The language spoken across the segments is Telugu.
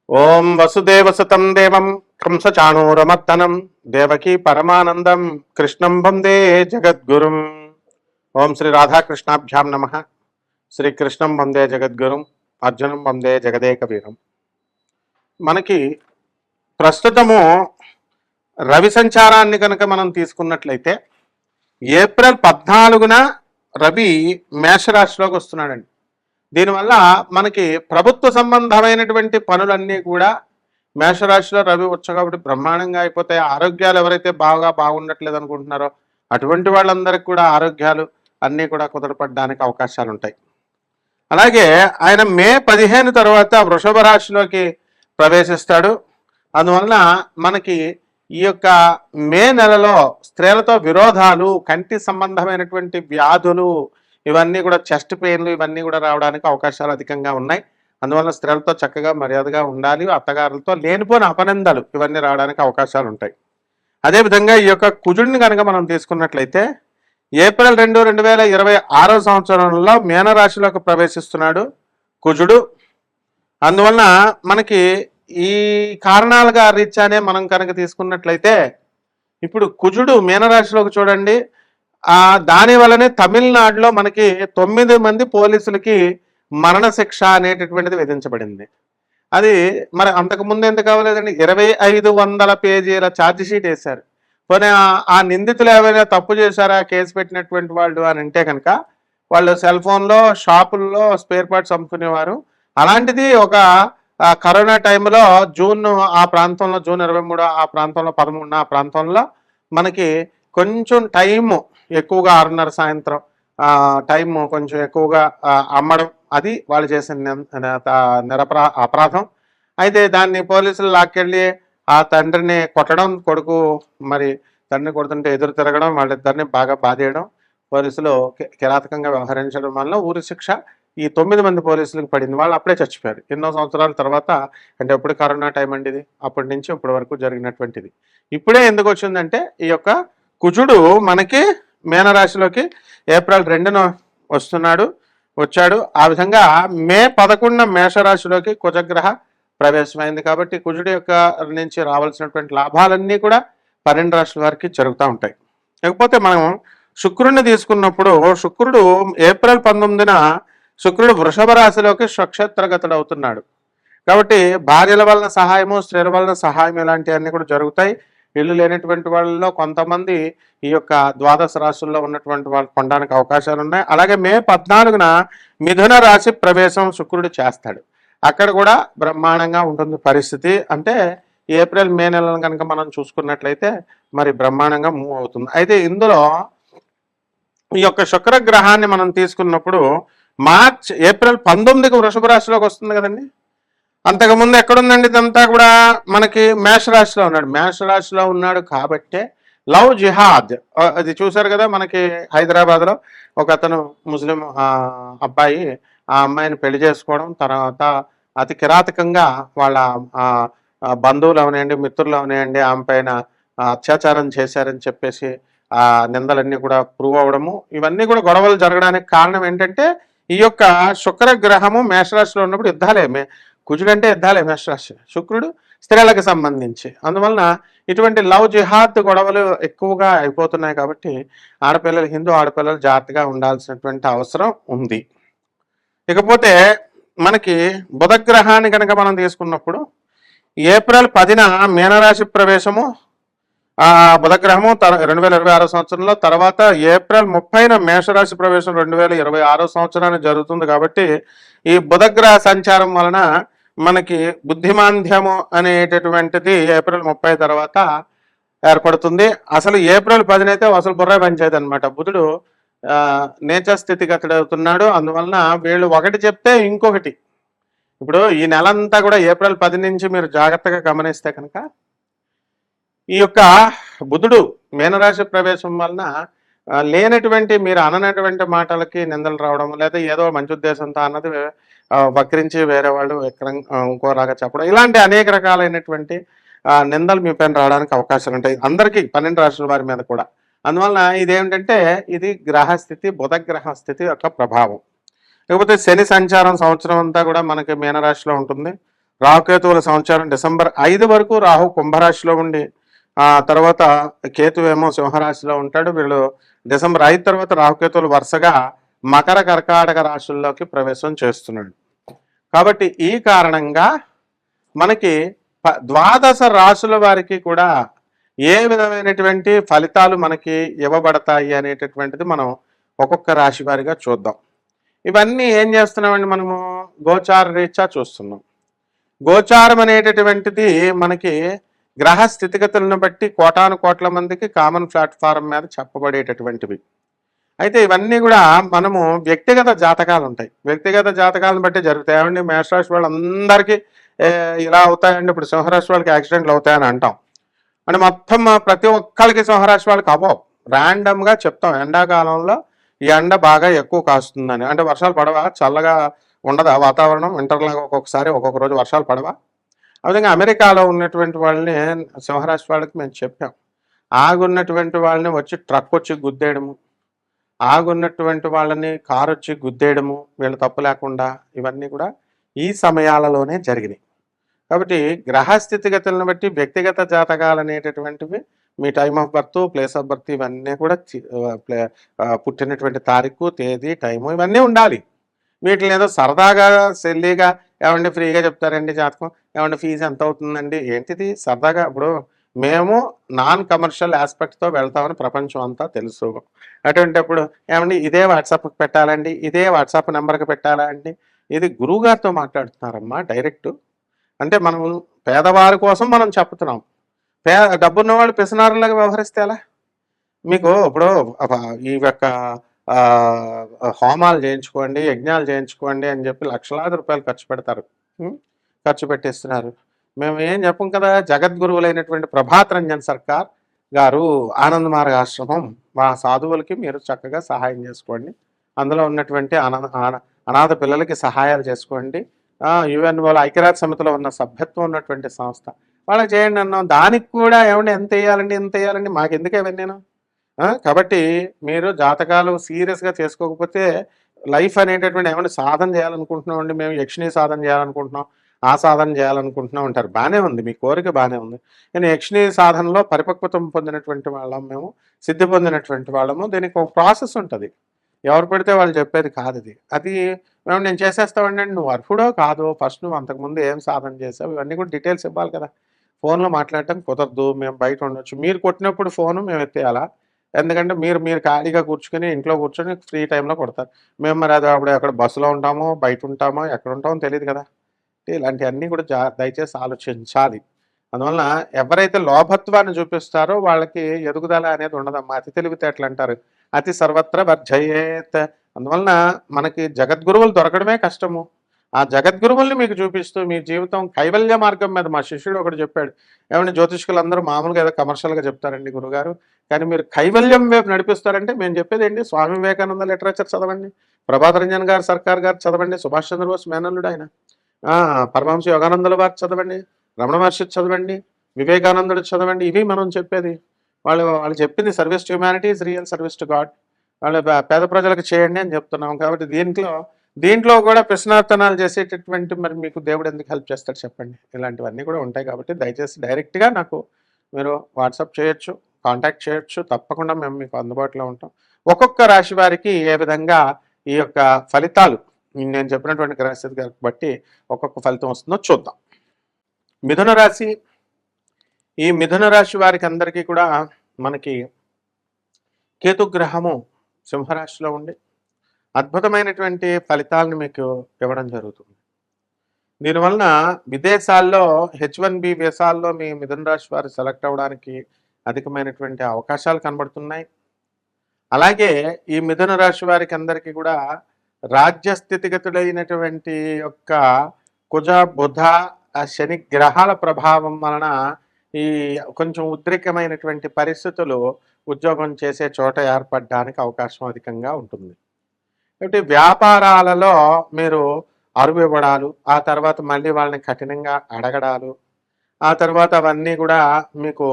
ఓం వసుదేవసుతం దేవం కంసచాణూరమర్దనం దేవకీ పరమానందం కృష్ణం వందే జగద్గురుం. ఓం శ్రీ రాధాకృష్ణాభ్యాం నమ. శ్రీకృష్ణం వందే జగద్గురుం, అర్జునం వందే జగదేక వీరం. మనకి ప్రస్తుతము రవి సంచారాన్ని కనుక మనం తీసుకున్నట్లయితే ఏప్రిల్ 14న రవి మేషరాశిలోకి వస్తున్నాడండి. దీనివల్ల మనకి ప్రభుత్వ సంబంధమైనటువంటి పనులన్నీ కూడా మేషరాశిలో రవి వచ్చు కాబట్టి బ్రహ్మాండంగా అయిపోతాయి. ఆరోగ్యాలు ఎవరైతే బాగుండట్లేదు అనుకుంటున్నారో అటువంటి వాళ్ళందరికీ కూడా ఆరోగ్యాలు అన్నీ కూడా కుదరపడడానికి అవకాశాలు ఉంటాయి. అలాగే ఆయన మే 15 తర్వాత వృషభ రాశిలోకి ప్రవేశిస్తాడు. అందువలన మనకి ఈ యొక్క మే నెలలో స్త్రీలతో విరోధాలు, కంటి సంబంధమైనటువంటి వ్యాధులు, ఇవన్నీ కూడా చెస్ట్ పెయిన్లు ఇవన్నీ కూడా రావడానికి అవకాశాలు అధికంగా ఉన్నాయి. అందువల్ల స్త్రీలతో చక్కగా మర్యాదగా ఉండాలి. అత్తగారులతో లేనిపోని అపనిందలు ఇవన్నీ రావడానికి అవకాశాలు ఉంటాయి. అదేవిధంగా ఈ యొక్క కుజుడిని కనుక మనం తీసుకున్నట్లయితే ఏప్రిల్ 2, 2026 సంవత్సరంలో మీనరాశిలోకి ప్రవేశిస్తున్నాడు కుజుడు. అందువలన మనకి ఈ కారణాలుగా రీత్యానే మనం కనుక తీసుకున్నట్లయితే ఇప్పుడు కుజుడు మీనరాశిలోకి చూడండి, దాని వల్లనే తమిళనాడులో మనకి 9 మంది పోలీసులకి మరణశిక్ష అనేటటువంటిది విధించబడింది. అది మరి అంతకుముందు ఎందుకు అవ్వలేదండి? 2500 పేజీల ఛార్జ్ షీట్ వేశారు. పోనీ ఆ నిందితులు ఏమైనా తప్పు చేశారా కేసు పెట్టినటువంటి వాళ్ళు అని అంటే కనుక వాళ్ళు సెల్ ఫోన్లో షాపుల్లో స్పేర్ పార్ట్స్ అమ్ముకునేవారు. అలాంటిది ఒక కరోనా టైంలో జూన్ ఆ ప్రాంతంలో, జూన్ 23 ఆ ప్రాంతంలో, 13 ఆ ప్రాంతంలో మనకి కొంచెం టైము ఎక్కువగా 6:30 సాయంత్రం టైం కొంచెం ఎక్కువగా అమ్మడం, అది వాళ్ళు చేసిన అపరాధం. అయితే దాన్ని పోలీసులు లాక్కెళ్ళి ఆ తండ్రిని కొట్టడం, కొడుకు మరి తండ్రిని కొడుతుంటే ఎదురు తిరగడం, వాళ్ళిద్దరిని బాగా బాధేయడం, పోలీసులు కిరాతకంగా వ్యవహరించడం వల్ల ఊరి శిక్ష ఈ 9 మంది పోలీసులకు పడింది. వాళ్ళు అప్పుడే చచ్చిపోయారు. ఎన్నో సంవత్సరాల తర్వాత, అంటే ఎప్పుడు కరోనా టైం అండి ఇది, అప్పటి నుంచి ఇప్పటి వరకు జరిగినటువంటిది. ఇప్పుడే ఎందుకు వచ్చిందంటే ఈ యొక్క కుజుడు మనకి మీనరాశిలోకి ఏప్రిల్ 2న వచ్చాడు. ఆ విధంగా మే 11న మేషరాశిలోకి కుజగ్రహ ప్రవేశమైంది. కాబట్టి కుజుడు యొక్క నుంచి రావాల్సినటువంటి లాభాలన్నీ కూడా 12 రాశుల వారికి జరుగుతూ ఉంటాయి. లేకపోతే మనం శుక్రుడిని తీసుకున్నప్పుడు శుక్రుడు ఏప్రిల్ 19న శుక్రుడు వృషభ రాశిలోకి స్వక్షేత్రగతుడు అవుతున్నాడు. కాబట్టి భార్యల వలన సహాయము, స్త్రీల వలన సహాయం ఇలాంటివన్నీ కూడా జరుగుతాయి. ఇల్లు లేనటువంటి వాళ్ళలో కొంతమంది ఈ యొక్క ద్వాదశ రాశుల్లో ఉన్నటువంటి వాళ్ళు కొనడానికి అవకాశాలు ఉన్నాయి. అలాగే మే 14న మిథున రాశి ప్రవేశం శుక్రుడు చేస్తాడు. అక్కడ కూడా బ్రహ్మాండంగా ఉంటుంది పరిస్థితి. అంటే ఏప్రిల్ మే నెలను కనుక మనం చూసుకున్నట్లయితే మరి బ్రహ్మాండంగా మూవ్ అవుతుంది. అయితే ఇందులో ఈ యొక్క శుక్రగ్రహాన్ని మనం తీసుకున్నప్పుడు ఏప్రిల్ 19కి వృషభ రాశిలోకి వస్తుంది కదండి. అంతకుముందు ఎక్కడుందండి? ఇదంతా కూడా మనకి మేషరాశిలో ఉన్నాడు. మేషరాశిలో ఉన్నాడు కాబట్టే లవ్ జిహాద్ అది చూశారు కదా. మనకి హైదరాబాద్లో ఒక అతను ముస్లిం అబ్బాయి ఆ అమ్మాయిని పెళ్లి చేసుకోవడం, తర్వాత అతి కిరాతకంగా వాళ్ళ బంధువులు అవనేయండి, మిత్రులు అవనేయండి ఆమె పైన అత్యాచారం చేశారని చెప్పేసి ఆ నిందలన్నీ కూడా ప్రూవ్ అవ్వడము, ఇవన్నీ కూడా గొడవలు జరగడానికి కారణం ఏంటంటే ఈ యొక్క శుక్రగ్రహము మేషరాశిలో ఉన్నప్పుడు యుద్ధాలే. కుజుడు అంటే యుద్ధాలే మేషరాశి, శుక్రుడు స్త్రీలకు సంబంధించి. అందువలన ఇటువంటి లవ్ జిహాద్ గొడవలు ఎక్కువగా అయిపోతున్నాయి. కాబట్టి ఆడపిల్లలు, హిందూ ఆడపిల్లలు జాగ్రత్తగా ఉండాల్సినటువంటి అవసరం ఉంది. ఇకపోతే మనకి బుధగ్రహాన్ని కనుక మనం తీసుకున్నప్పుడు ఏప్రిల్ 10న మీనరాశి ప్రవేశము బుధగ్రహము 2026 సంవత్సరంలో, తర్వాత ఏప్రిల్ 30న మేషరాశి ప్రవేశం 2026 సంవత్సరానికి జరుగుతుంది. కాబట్టి ఈ బుధగ్రహ సంచారం వలన మనకి బుద్ధిమాంద్యము అనేటటువంటిది ఏప్రిల్ 30 తర్వాత ఏర్పడుతుంది. అసలు ఏప్రిల్ 10న అయితే అసలు బుర్ర పనిచేయదు అనమాట. బుధుడు నేచ స్థితిగతుడు అవుతున్నాడు. అందువలన వీళ్ళు ఒకటి చెప్తే ఇంకొకటి. ఇప్పుడు ఈ నెలంతా కూడా ఏప్రిల్ 10 నుంచి మీరు జాగ్రత్తగా గమనిస్తే కనుక ఈ యొక్క బుధుడు మీనరాశి ప్రవేశం వలన లేనటువంటి, మీరు అననటువంటి మాటలకి నిందలు రావడం, లేదా ఏదో మంచి ఉద్దేశంతో అన్నది వక్రించి వేరే వాళ్ళు ఇంకోలాగా చెప్పడం, ఇలాంటి అనేక రకాలైనటువంటి నిందలు మీ పైన రావడానికి అవకాశాలు ఉంటాయి. అందరికీ 12 రాశుల వారి మీద కూడా. అందువలన ఇదేమిటంటే ఇది గ్రహస్థితి, బుధగ్రహ స్థితి యొక్క ప్రభావం. లేకపోతే శని సంచారం సంవత్సరం అంతా కూడా మనకి మీనరాశిలో ఉంటుంది. రాహుకేతువుల సంవత్సరం డిసెంబర్ 5 వరకు రాహు కుంభరాశిలో ఉండి ఆ తర్వాత కేతు ఏమో సింహరాశిలో ఉంటాడు. వీళ్ళు డిసెంబర్ 5 తర్వాత రాహుకేతువులు వరుసగా మకర కర్కాటక రాశుల్లోకి ప్రవేశం చేస్తున్నాడు. కాబట్టి ఈ కారణంగా మనకి ద్వాదశ రాశుల వారికి కూడా ఏ విధమైనటువంటి ఫలితాలు మనకి ఇవ్వబడతాయి అనేటటువంటిది మనం ఒక్కొక్క రాశి వారిగా చూద్దాం. ఇవన్నీ ఏం చేస్తున్నామండి, మనము గోచార రీత్యా చూస్తున్నాం. గోచారం అనేటటువంటిది మనకి గ్రహ స్థితిగతులను బట్టి కోటాను కోట్ల మందికి కామన్ ప్లాట్ఫారం మీద చెప్పబడేటటువంటివి. అయితే ఇవన్నీ కూడా మనము వ్యక్తిగత జాతకాలు ఉంటాయి, వ్యక్తిగత జాతకాలను బట్టి జరుగుతాయి. ఏమండి మేషరాశి వాళ్ళందరికీ ఇలా అవుతాయండి, ఇప్పుడు సింహరాశి వాళ్ళకి యాక్సిడెంట్లు అవుతాయని అంటాం. అంటే మొత్తం ప్రతి ఒక్కరికి సింహరాశి వాళ్ళకి అవ్వవు, ర్యాండమ్గా చెప్తాం. ఎండాకాలంలో ఈ ఎండ బాగా ఎక్కువ కాస్తుందని, అంటే వర్షాలు పడవా, చల్లగా ఉండదా వాతావరణం, వింటర్లాగా ఒక్కొక్కసారి ఒక్కొక్క రోజు వర్షాలు పడవా. ఆ విధంగా అమెరికాలో ఉన్నటువంటి వాళ్ళని సింహరాశి వాళ్ళకి మేము చెప్పాం, ఆగున్నటువంటి వాళ్ళని వచ్చి ట్రక్ వచ్చి గుద్దేయడము, ఆగున్నటువంటి వాళ్ళని కారు వచ్చి గుద్దేయడము, వీళ్ళు తప్పు లేకుండా, ఇవన్నీ కూడా ఈ సమయాలలోనే జరిగినాయి. కాబట్టి గ్రహ స్థితిగతులను బట్టి వ్యక్తిగత జాతకాలు అనేటటువంటివి మీ time of birth, place of birth ఇవన్నీ కూడా పుట్టినటువంటి తారీఖు, తేదీ, టైము ఇవన్నీ ఉండాలి. వీటిని ఏదో సరదాగా సెల్లీగా ఏమంటే ఫ్రీగా చెప్తారండి జాతకం, ఏమంటే ఫీజు ఎంత అవుతుందండి, ఏంటిది సరదాగా. ఇప్పుడు మేము నాన్ కమర్షియల్ ఆస్పెక్ట్తో వెళ్తామని ప్రపంచం అంతా తెలుసు. అటువంటిప్పుడు ఏమండి ఇదే వాట్సాప్కి పెట్టాలండి, ఇదే వాట్సాప్ నెంబర్కి పెట్టాలా అండి, ఇది గురువుగారితో మాట్లాడుతున్నారమ్మా డైరెక్ట్. అంటే మనం పేదవారి కోసం మనం చెప్తున్నాం, డబ్బున్న వాళ్ళు పిసనారులాగా వ్యవహరిస్తే ఎలా? మీకు ఇప్పుడు ఈ యొక్క హోమాలు చేయించుకోండి, యజ్ఞాలు చేయించుకోండి అని చెప్పి లక్షలాది రూపాయలు ఖర్చు పెడతారు, ఖర్చు పెట్టిస్తున్నారు. మేము ఏం చెప్పం కదా. జగద్గురువులైనటువంటి ప్రభాత్ రంజన్ సర్కార్ గారు ఆనంద మార్గ ఆశ్రమం, మా సాధువులకి మీరు చక్కగా సహాయం చేసుకోండి, అందులో ఉన్నటువంటి అనాథ పిల్లలకి సహాయాలు చేసుకోండి, యుఎన్ఓలో ఐక్యరాజ్య సమితిలో ఉన్న సభ్యత్వం ఉన్నటువంటి సంస్థ వాళ్ళకి చేయండి అన్నాం. దానికి కూడా ఏమంటే ఎంత వేయాలండి, ఎంత వేయాలండి, మాకు ఎందుకే నేను. కాబట్టి మీరు జాతకాలు సీరియస్గా చేసుకోకపోతే లైఫ్ అనేటటువంటి ఏమైనా సాధన చేయాలనుకుంటున్నాం అండి, మేము యక్షిణి సాధన చేయాలనుకుంటున్నాం, ఆ సాధన చేయాలనుకుంటున్నాం అంటారు. బాగానే ఉంది, మీ కోరిక బాగానే ఉంది. కానీ యక్షిణి సాధనలో పరిపక్వతం పొందినటువంటి వాళ్ళం మేము, సిద్ధి పొందినటువంటి వాళ్ళము. దీనికి ఒక ప్రాసెస్ ఉంటుంది, ఎవరు పెడితే వాళ్ళు చెప్పేది కాదు అది. అది మేము నేను చేసేస్తామండి, నువ్వు అర్హుడో కాదో, ఫస్ట్ నువ్వు అంతకుముందు ఏం సాధన చేసావు, ఇవన్నీ కూడా డీటెయిల్స్ ఇవ్వాలి కదా. ఫోన్లో మాట్లాడటం కుదరదు, మేము బయట ఉండొచ్చు, మీరు కొట్టినప్పుడు ఫోను మేము ఎత్తేయాలా? ఎందుకంటే మీరు ఖాళీగా కూర్చుని ఇంట్లో కూర్చొని ఫ్రీ టైంలో కొడతారు. మేము మరి అది అప్పుడు అక్కడ బస్సులో ఉంటామో, బయట ఉంటామో, ఎక్కడ ఉంటామో తెలియదు కదా. ఇలాంటివన్నీ కూడా దయచేసి ఆలోచించాలి. అందువలన ఎవరైతే లోభత్వాన్ని చూపిస్తారో వాళ్ళకి ఎదుగుదల అనేది ఉండదమ్మా. అతి తెలివితేటలు అంటారు, అతి సర్వత్ర వర్జయేత్. అందువలన మనకి జగద్గురువులు దొరకడమే కష్టము. ఆ జగద్గురువుల్ని మీకు చూపిస్తూ మీ జీవితం కైవల్య మార్గం మీద, మా శిష్యుడు ఒకటి చెప్పాడు, ఏమంటే జ్యోతిష్కులు అందరూ మామూలుగా ఏదో కమర్షియల్గా చెప్తారండి గురుగారు, కానీ మీరు కైవల్యం వైపు నడిపిస్తారంటే మేము చెప్పేది ఏంటి, స్వామి వివేకానంద లిటరేచర్ చదవండి, ప్రభాత్ రంజన్ గారు సర్కార్ గారు చదవండి, సుభాష్ చంద్రబోస్ మేనల్లుడు ఆయన, పరమహంస యోగానందుల వారు చదవండి, రమణ మహర్షి చదవండి, వివేకానందుడు చదవండి. ఇవి మనం చెప్పేది. వాళ్ళు చెప్పింది service to humanity is real service to God. వాళ్ళు పేద ప్రజలకు చేయండి అని చెప్తున్నాం. కాబట్టి దీంట్లో కూడా ప్రశ్నార్థనాలు చేసేటటువంటి మరి మీకు దేవుడు ఎందుకు హెల్ప్ చేస్తాడు చెప్పండి. ఇలాంటివన్నీ కూడా ఉంటాయి. కాబట్టి దయచేసి డైరెక్ట్గా నాకు మీరు వాట్సాప్ చేయొచ్చు, కాంటాక్ట్ చేయొచ్చు, తప్పకుండా మేము మీకు అందుబాటులో ఉంటాం. ఒక్కొక్క రాశి వారికి ఏ విధంగా ఈ యొక్క ఫలితాలు నేను చెప్పినటువంటి గ్రహస్థితి బట్టి ఒక్కొక్క ఫలితం వస్తుందో చూద్దాం. మిథున రాశి, ఈ మిథున రాశి వారికి అందరికీ కూడా మనకి కేతుగ్రహము సింహరాశిలో ఉండి అద్భుతమైనటువంటి ఫలితాలను మీకు ఇవ్వడం జరుగుతుంది. దీనివలన విదేశాల్లో H1B వీసాల్లో మీ మిథున రాశి వారు సెలెక్ట్ అవ్వడానికి అధికమైనటువంటి అవకాశాలు కనబడుతున్నాయి. అలాగే ఈ మిథున రాశి వారికి అందరికీ కూడా రాజ్య స్థితిగతులైనటువంటి యొక్క కుజ, బుధ, శని గ్రహాల ప్రభావం వలన ఈ కొంచెం ఉద్రిక్తమైనటువంటి పరిస్థితులు ఉద్యోగం చేసే చోట ఏర్పడడానికి అవకాశం అధికంగా ఉంటుంది. కాబట్టి వ్యాపారాలలో మీరు అరువు ఇవ్వడాలు, ఆ తర్వాత మళ్ళీ వాళ్ళని కఠినంగా అడగడాలు, ఆ తర్వాత అవన్నీ కూడా మీకు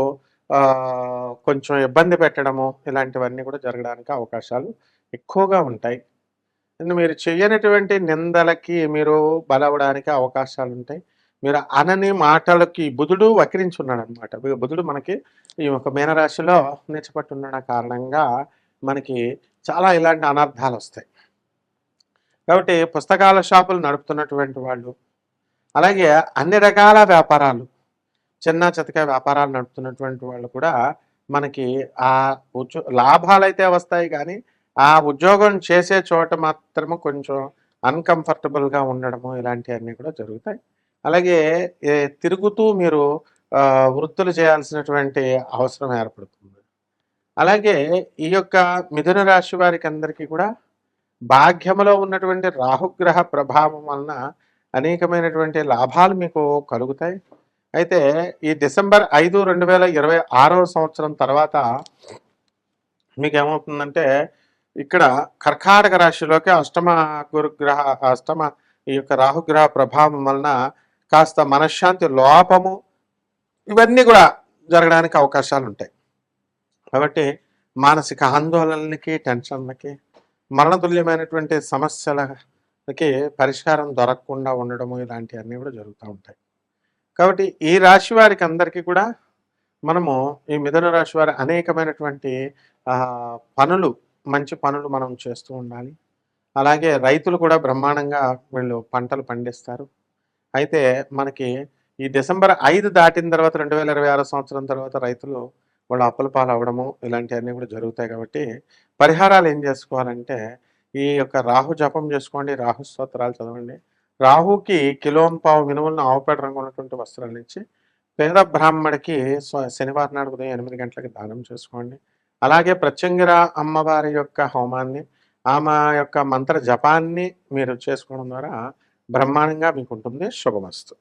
కొంచెం ఇబ్బంది పెట్టడము, ఇలాంటివన్నీ కూడా జరగడానికి అవకాశాలు ఎక్కువగా ఉంటాయి. మీరు చేయనటువంటి నిందలకి మీరు బలవడానికి అవకాశాలు ఉంటాయి. మీరు అనని మాటలకి బుధుడు వక్రించున్నాడు అనమాట. బుధుడు మనకి ఈ యొక్క మీనరాశిలో నీచపట్టున్న కారణంగా మనకి చాలా ఇలాంటి అనర్థాలు వస్తాయి. కాబట్టి పుస్తకాల షాపులు నడుపుతున్నటువంటి వాళ్ళు, అలాగే అన్ని రకాల వ్యాపారాలు, చిన్న చితక వ్యాపారాలు నడుపుతున్నటువంటి వాళ్ళు కూడా మనకి ఆ లాభాలైతే వస్తాయి, కానీ ఆ ఉద్యోగం చేసే చోట మాత్రము కొంచెం అన్కంఫర్టబుల్గా ఉండడము ఇలాంటివన్నీ కూడా జరుగుతాయి. అలాగే తిరుగుతూ మీరు వృత్తులు చేయాల్సినటువంటి అవసరం ఏర్పడుతుంది. అలాగే ఈ యొక్క మిథున రాశి వారికి అందరికీ కూడా భాగ్యములో ఉన్నటువంటి రాహుగ్రహ ప్రభావం వలన అనేకమైనటువంటి లాభాలు మీకు కలుగుతాయి. అయితే ఈ డిసెంబర్ 5, 2026 సంవత్సరం తర్వాత మీకు ఏమవుతుందంటే, ఇక్కడ కర్కాటక రాశిలోకి అష్టమ ఈ యొక్క రాహుగ్రహ ప్రభావం వలన కాస్త మనశ్శాంతి లోపము ఇవన్నీ కూడా జరగడానికి అవకాశాలు ఉంటాయి. కాబట్టి మానసిక ఆందోళనలకి, టెన్షన్లకి, మరణతుల్యమైనటువంటి సమస్యలకి పరిష్కారం దొరకకుండా ఉండడము ఇలాంటివన్నీ కూడా జరుగుతూ ఉంటాయి. కాబట్టి ఈ రాశి వారికి అందరికీ కూడా మనము ఈ మిథున రాశి వారి అనేకమైనటువంటి పనులు, మంచి పనులు మనం చేస్తూ ఉండాలి. అలాగే రైతులు కూడా బ్రహ్మాండంగా వీళ్ళు పంటలు పండిస్తారు. అయితే మనకి ఈ డిసెంబర్ 5 దాటిన తర్వాత 2026 సంవత్సరం తర్వాత రైతులు వాళ్ళు అప్పుల పాలు అవ్వడము ఇలాంటివన్నీ కూడా జరుగుతాయి. కాబట్టి పరిహారాలు ఏం చేసుకోవాలంటే, ఈ యొక్క రాహు జపం చేసుకోండి, రాహు స్తోత్రాలు చదవండి. రాహుకి కిలోంపావు మినుములను ఆవుపేట రంగు ఉన్నటువంటి వస్త్రాలు ఇచ్చి పేద బ్రాహ్మడికి శనివారం నాడు ఉదయం 8 గంటలకి దానం చేసుకోండి. అలాగే ప్రత్యంగిర అమ్మవారి యొక్క హోమాన్ని, ఆమె యొక్క మంత్ర జపాన్ని మీరు చేసుకోవడం ద్వారా బ్రహ్మాండంగా మీకు ఉంటుంది. శుభమస్తు.